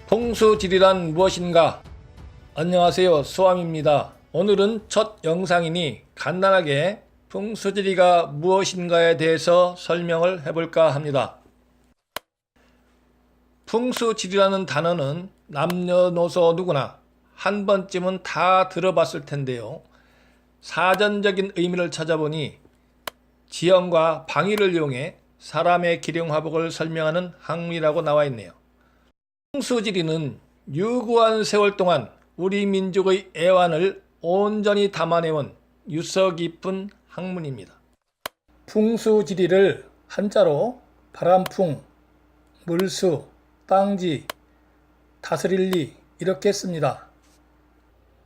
풍수지리란 무엇인가? 안녕하세요, 수암입니다. 오늘은 첫 영상이니 간단하게 풍수지리가 무엇인가에 대해서 설명을 해볼까 합니다. 풍수지리라는 단어는 남녀노소 누구나 한 번쯤은 다 들어봤을 텐데요. 사전적인 의미를 찾아보니 지형과 방위를 이용해 사람의 기령화복을 설명하는 학문이라고 나와 있네요. 풍수지리는 유구한 세월 동안 우리 민족의 애환을 온전히 담아내온 유서 깊은 학문입니다. 풍수지리를 한자로 바람풍, 물수, 땅지, 다스릴리 이렇게 씁니다.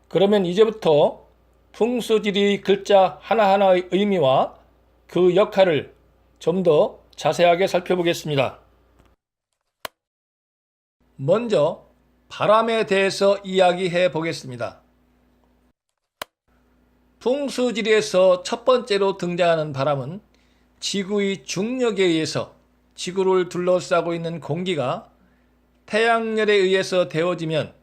그러면 이제부터 풍수지리 글자 하나하나의 의미와 그 역할을 좀 더 자세하게 살펴보겠습니다. 먼저 바람에 대해서 이야기해 보겠습니다. 풍수지리에서 첫 번째로 등장하는 바람은 지구의 중력에 의해서 지구를 둘러싸고 있는 공기가 태양열에 의해서 데워지면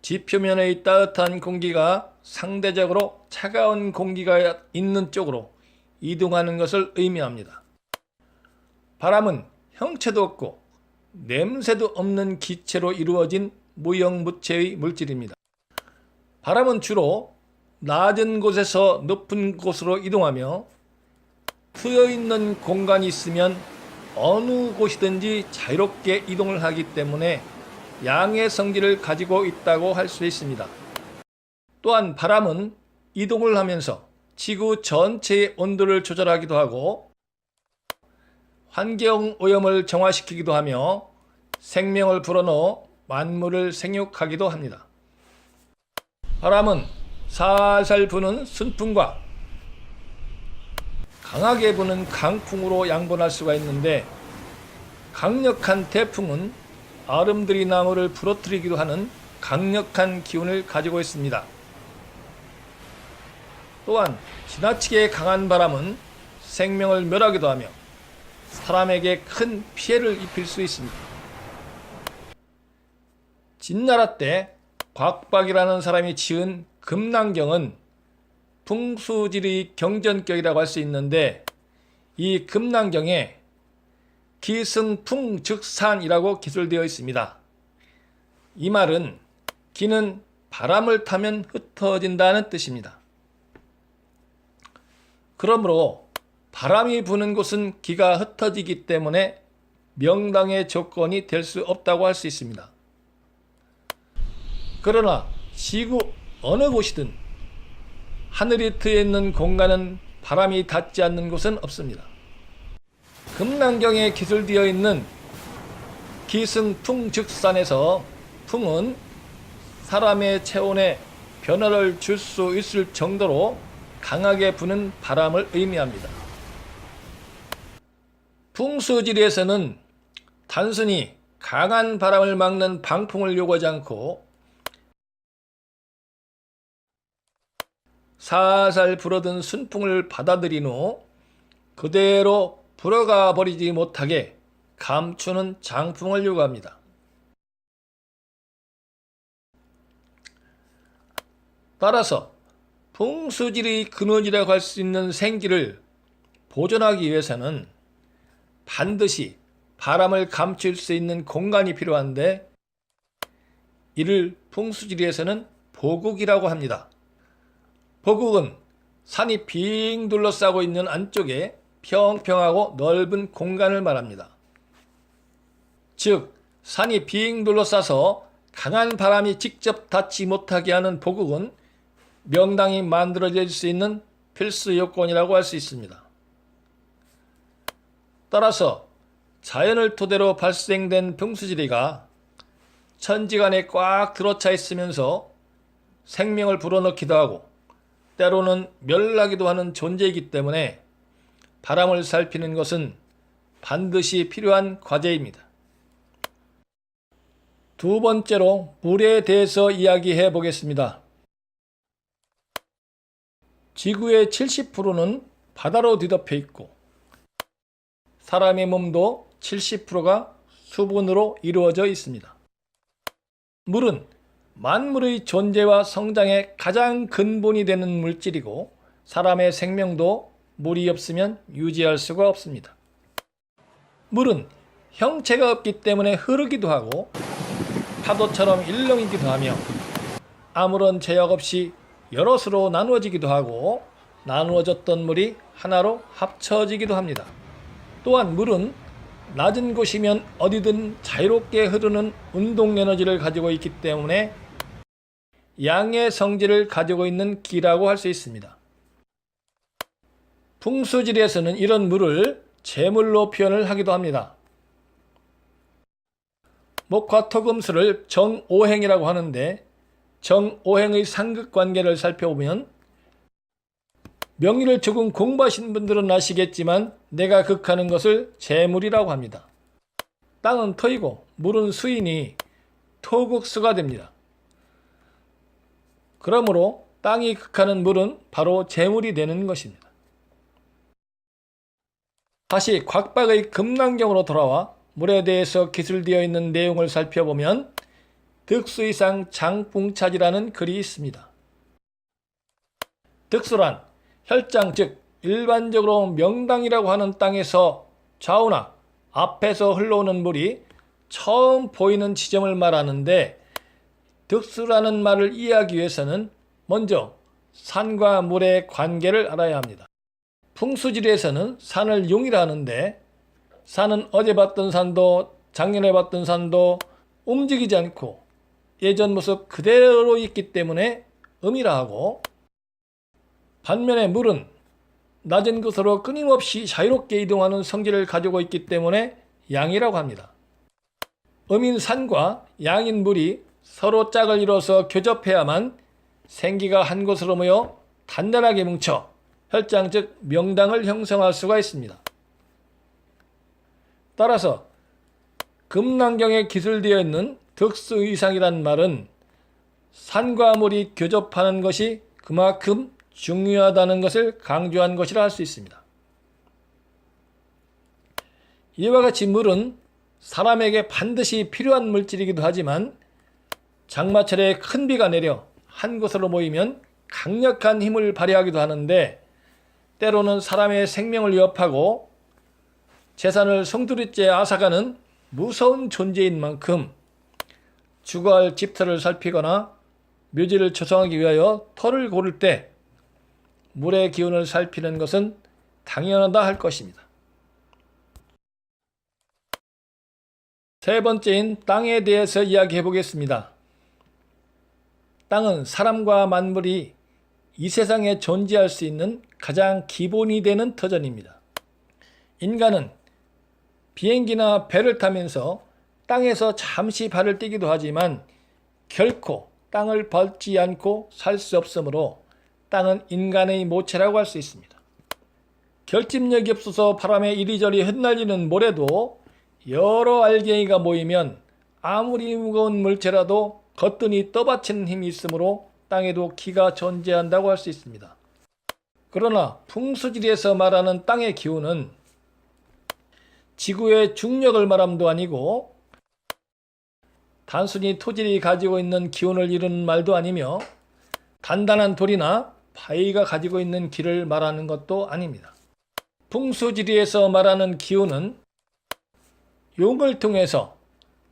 지표면의 따뜻한 공기가 상대적으로 차가운 공기가 있는 쪽으로 이동하는 것을 의미합니다. 바람은 형체도 없고 냄새도 없는 기체로 이루어진 무형무체의 물질입니다. 바람은 주로 낮은 곳에서 높은 곳으로 이동하며 트여있는 공간이 있으면 어느 곳이든지 자유롭게 이동을 하기 때문에 양의 성질을 가지고 있다고 할 수 있습니다. 또한 바람은 이동을 하면서 지구 전체의 온도를 조절하기도 하고 환경오염을 정화시키기도 하며 생명을 불어넣어 만물을 생육하기도 합니다. 바람은 살살 부는 순풍과 강하게 부는 강풍으로 양분할 수가 있는데 강력한 태풍은 얼음들이 나무를 부러뜨리기도 하는 강력한 기운을 가지고 있습니다. 또한 지나치게 강한 바람은 생명을 멸하기도 하며 사람에게 큰 피해를 입힐 수 있습니다. 진나라 때 곽박이라는 사람이 지은 금난경은 풍수지리 경전격이라고 할 수 있는데 이 금난경에 기승풍즉산이라고 기술되어 있습니다. 이 말은 기는 바람을 타면 흩어진다는 뜻입니다. 그러므로 바람이 부는 곳은 기가 흩어지기 때문에 명당의 조건이 될 수 없다고 할 수 있습니다. 그러나 지구 어느 곳이든 하늘이 트여 있는 공간은 바람이 닿지 않는 곳은 없습니다. 금난경에 기술되어 있는 기승풍즉산에서 풍은 사람의 체온에 변화를 줄 수 있을 정도로 강하게 부는 바람을 의미합니다. 풍수지리에서는 단순히 강한 바람을 막는 방풍을 요구하지 않고 살살 불어든 순풍을 받아들인 후 그대로 불어가 버리지 못하게 감추는 장풍을 요구합니다. 따라서 풍수지리 근원이라고 할 수 있는 생기를 보존하기 위해서는 반드시 바람을 감출 수 있는 공간이 필요한데 이를 풍수지리에서는 보국이라고 합니다. 보국은 산이 빙 둘러싸고 있는 안쪽에 평평하고 넓은 공간을 말합니다. 즉 산이 빙 둘러싸서 강한 바람이 직접 닿지 못하게 하는 보국은 명당이 만들어질 수 있는 필수 요건이라고 할 수 있습니다. 따라서 자연을 토대로 발생된 풍수지리가 천지간에 꽉 들어차 있으면서 생명을 불어넣기도 하고 때로는 멸하기도 하는 존재이기 때문에 바람을 살피는 것은 반드시 필요한 과제입니다. 두 번째로 물에 대해서 이야기해 보겠습니다. 지구의 70%는 바다로 뒤덮여 있고 사람의 몸도 70%가 수분으로 이루어져 있습니다. 물은 만물의 존재와 성장의 가장 근본이 되는 물질이고 사람의 생명도 물이 없으면 유지할 수가 없습니다. 물은 형체가 없기 때문에 흐르기도 하고 파도처럼 일렁이기도 하며 아무런 제약 없이 여럿으로 나누어지기도 하고 나누어졌던 물이 하나로 합쳐지기도 합니다. 또한 물은 낮은 곳이면 어디든 자유롭게 흐르는 운동 에너지를 가지고 있기 때문에 양의 성질을 가지고 있는 기라고 할 수 있습니다. 풍수지리에서는 이런 물을 재물로 표현을 하기도 합니다. 목화 토금수를 정오행이라고 하는데 정오행의 상극관계를 살펴보면 명리를 조금 공부하신 분들은 아시겠지만 내가 극하는 것을 재물이라고 합니다. 땅은 토이고 물은 수이니 토극수가 됩니다. 그러므로 땅이 극하는 물은 바로 재물이 되는 것입니다. 다시 곽박의 금강경으로 돌아와 물에 대해서 기술되어 있는 내용을 살펴보면 득수이상 장풍차지라는 글이 있습니다. 득수란 혈장 즉 일반적으로 명당이라고 하는 땅에서 좌우나 앞에서 흘러오는 물이 처음 보이는 지점을 말하는데 득수라는 말을 이해하기 위해서는 먼저 산과 물의 관계를 알아야 합니다. 풍수지리에서는 산을 용이라 하는데 산은 어제 봤던 산도 작년에 봤던 산도 움직이지 않고 예전 모습 그대로 있기 때문에 음이라 하고 반면에 물은 낮은 곳으로 끊임없이 자유롭게 이동하는 성질을 가지고 있기 때문에 양이라고 합니다. 음인 산과 양인 물이 서로 짝을 이뤄서 교접해야만 생기가 한 곳으로 모여 단단하게 뭉쳐 혈장 즉 명당을 형성할 수가 있습니다. 따라서 금난경에 기술되어 있는 득수의상이란 말은 산과 물이 교접하는 것이 그만큼 중요하다는 것을 강조한 것이라 할 수 있습니다. 이와 같이 물은 사람에게 반드시 필요한 물질이기도 하지만 장마철에 큰 비가 내려 한 곳으로 모이면 강력한 힘을 발휘하기도 하는데 때로는 사람의 생명을 위협하고 재산을 송두리째 앗아가는 무서운 존재인 만큼 주거할 집터를 살피거나 묘지를 조성하기 위하여 터를 고를 때 물의 기운을 살피는 것은 당연하다 할 것입니다. 세 번째인 땅에 대해서 이야기해 보겠습니다. 땅은 사람과 만물이 이 세상에 존재할 수 있는 가장 기본이 되는 터전입니다. 인간은 비행기나 배를 타면서 땅에서 잠시 발을 떼기도 하지만 결코 땅을 밟지 않고 살 수 없으므로 땅은 인간의 모체라고 할 수 있습니다. 결집력이 없어서 바람에 이리저리 흩날리는 모래도 여러 알갱이가 모이면 아무리 무거운 물체라도 거뜬히 떠받치는 힘이 있으므로 땅에도 기가 존재한다고 할 수 있습니다. 그러나 풍수지리에서 말하는 땅의 기운은 지구의 중력을 말함도 아니고 단순히 토질이 가지고 있는 기운을 이루는 말도 아니며 단단한 돌이나 바위가 가지고 있는 기를 말하는 것도 아닙니다. 풍수지리에서 말하는 기운은 용을 통해서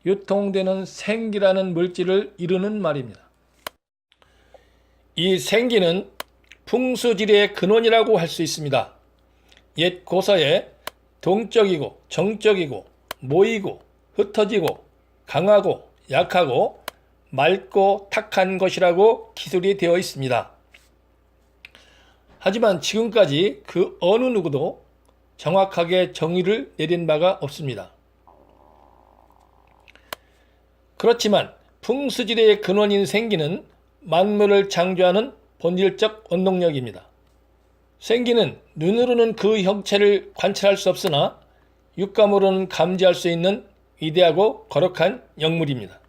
유통되는 생기라는 물질을 이루는 말입니다. 이 생기는 풍수지리의 근원이라고 할 수 있습니다. 옛 고서에 동적이고 정적이고 모이고 흩어지고 강하고 약하고 맑고 탁한 것이라고 기술이 되어 있습니다. 하지만 지금까지 그 어느 누구도 정확하게 정의를 내린 바가 없습니다. 그렇지만 풍수지리의 근원인 생기는 만물을 창조하는 본질적 원동력입니다. 생기는 눈으로는 그 형체를 관찰할 수 없으나 육감으로는 감지할 수 있는 위대하고 거룩한 영물입니다.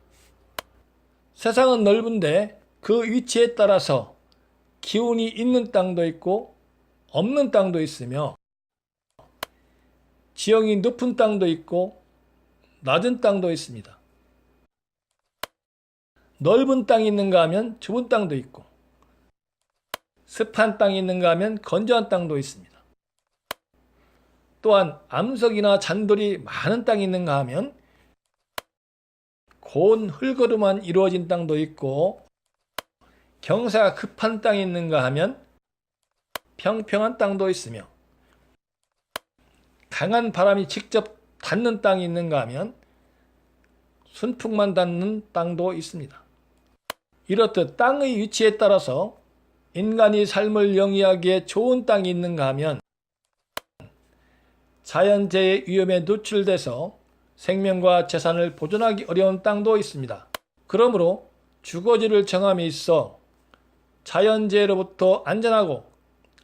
세상은 넓은데 그 위치에 따라서 기운이 있는 땅도 있고 없는 땅도 있으며 지형이 높은 땅도 있고 낮은 땅도 있습니다. 넓은 땅이 있는가 하면 좁은 땅도 있고, 습한 땅이 있는가 하면 건조한 땅도 있습니다. 또한 암석이나 잔돌이 많은 땅이 있는가 하면 고운 흙으로만 이루어진 땅도 있고, 경사가 급한 땅이 있는가 하면 평평한 땅도 있으며, 강한 바람이 직접 닿는 땅이 있는가 하면 순풍만 닿는 땅도 있습니다. 이렇듯 땅의 위치에 따라서 인간이 삶을 영위하기에 좋은 땅이 있는가 하면 자연재해 위험에 노출돼서 생명과 재산을 보존하기 어려운 땅도 있습니다. 그러므로 주거지를 정함에 있어 자연재해로부터 안전하고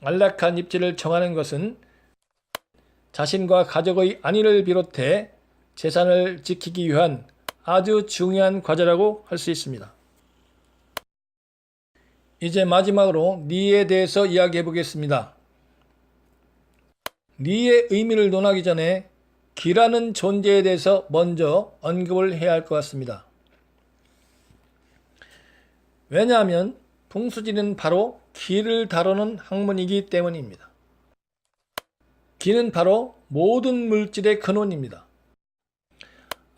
안락한 입지를 정하는 것은 자신과 가족의 안위를 비롯해 재산을 지키기 위한 아주 중요한 과제라고 할 수 있습니다. 이제 마지막으로 리에 대해서 이야기해 보겠습니다. 리의 의미를 논하기 전에 기라는 존재에 대해서 먼저 언급을 해야 할 것 같습니다. 왜냐하면 풍수지리는 바로 기를 다루는 학문이기 때문입니다. 기는 바로 모든 물질의 근원입니다.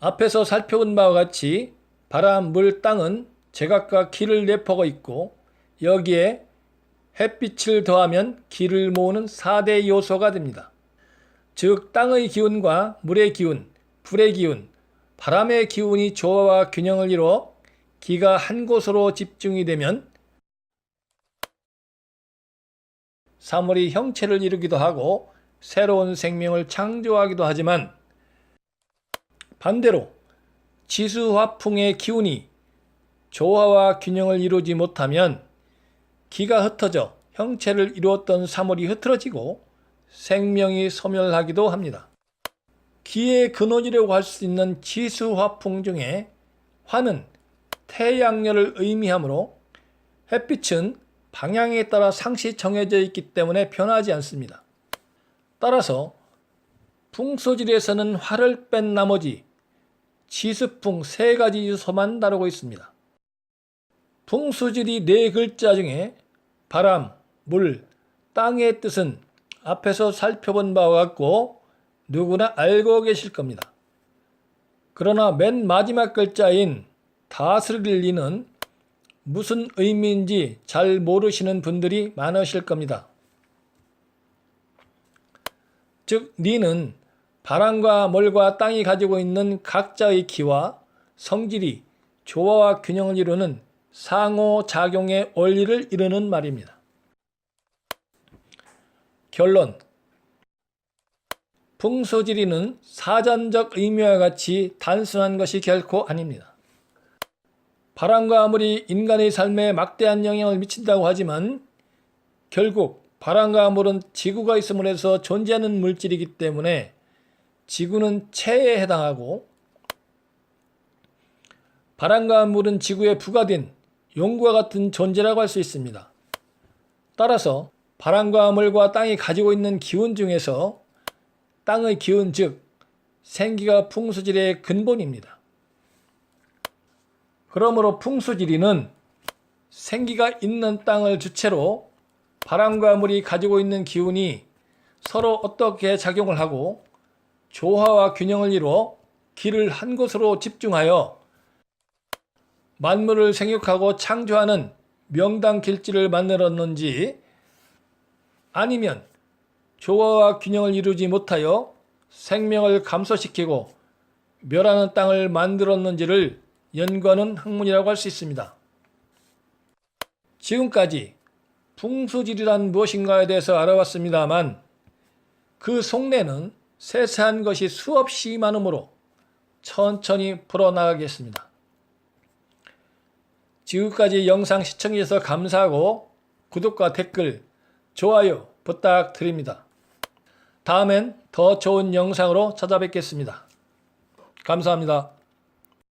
앞에서 살펴본 바와 같이 바람, 물, 땅은 제각각 기를 내포하고 있고, 여기에 햇빛을 더하면 기를 모으는 4대 요소가 됩니다. 즉 땅의 기운과 물의 기운, 불의 기운, 바람의 기운이 조화와 균형을 이루어 기가 한 곳으로 집중이 되면 사물이 형체를 이루기도 하고 새로운 생명을 창조하기도 하지만, 반대로 지수화풍의 기운이 조화와 균형을 이루지 못하면 기가 흩어져 형체를 이루었던 사물이 흐트러지고 생명이 소멸하기도 합니다. 기의 근원이라고 할 수 있는 지수화풍 중에 화는 태양열을 의미하므로 햇빛은 방향에 따라 상시 정해져 있기 때문에 변하지 않습니다. 따라서 풍수지리에서는 화를 뺀 나머지 지수풍 3가지 요소만 다루고 있습니다. 풍수지리 4글자 중에 바람, 물, 땅의 뜻은 앞에서 살펴본 바와 같고 누구나 알고 계실 겁니다. 그러나 맨 마지막 글자인 다스릴 리는 무슨 의미인지 잘 모르시는 분들이 많으실 겁니다. 즉 리는 바람과 물과 땅이 가지고 있는 각자의 기와 성질이 조화와 균형을 이루는 상호작용의 원리를 이루는 말입니다. 결론: 풍수지리는 사전적 의미와 같이 단순한 것이 결코 아닙니다. 바람과 물이 인간의 삶에 막대한 영향을 미친다고 하지만 결국 바람과 물은 지구가 있음으로 해서 존재하는 물질이기 때문에 지구는 체에 해당하고, 바람과 물은 지구에 부과된 용과 같은 존재라고 할 수 있습니다. 따라서 바람과 물과 땅이 가지고 있는 기운 중에서 땅의 기운, 즉 생기가 풍수지리의 근본입니다. 그러므로 풍수지리는 생기가 있는 땅을 주체로 바람과 물이 가지고 있는 기운이 서로 어떻게 작용을 하고 조화와 균형을 이루어 기를 한 곳으로 집중하여 만물을 생육하고 창조하는 명당 길지를 만들었는지, 아니면 조화와 균형을 이루지 못하여 생명을 감소시키고 멸하는 땅을 만들었는지를 연구하는 학문이라고 할 수 있습니다. 지금까지 풍수지리란 무엇인가에 대해서 알아봤습니다만 그 속내는 세세한 것이 수없이 많으므로 천천히 풀어나가겠습니다. 지금까지 영상 시청해 주셔서 감사하고 구독과 댓글, 좋아요 부탁드립니다. 다음엔 더 좋은 영상으로 찾아뵙겠습니다. 감사합니다.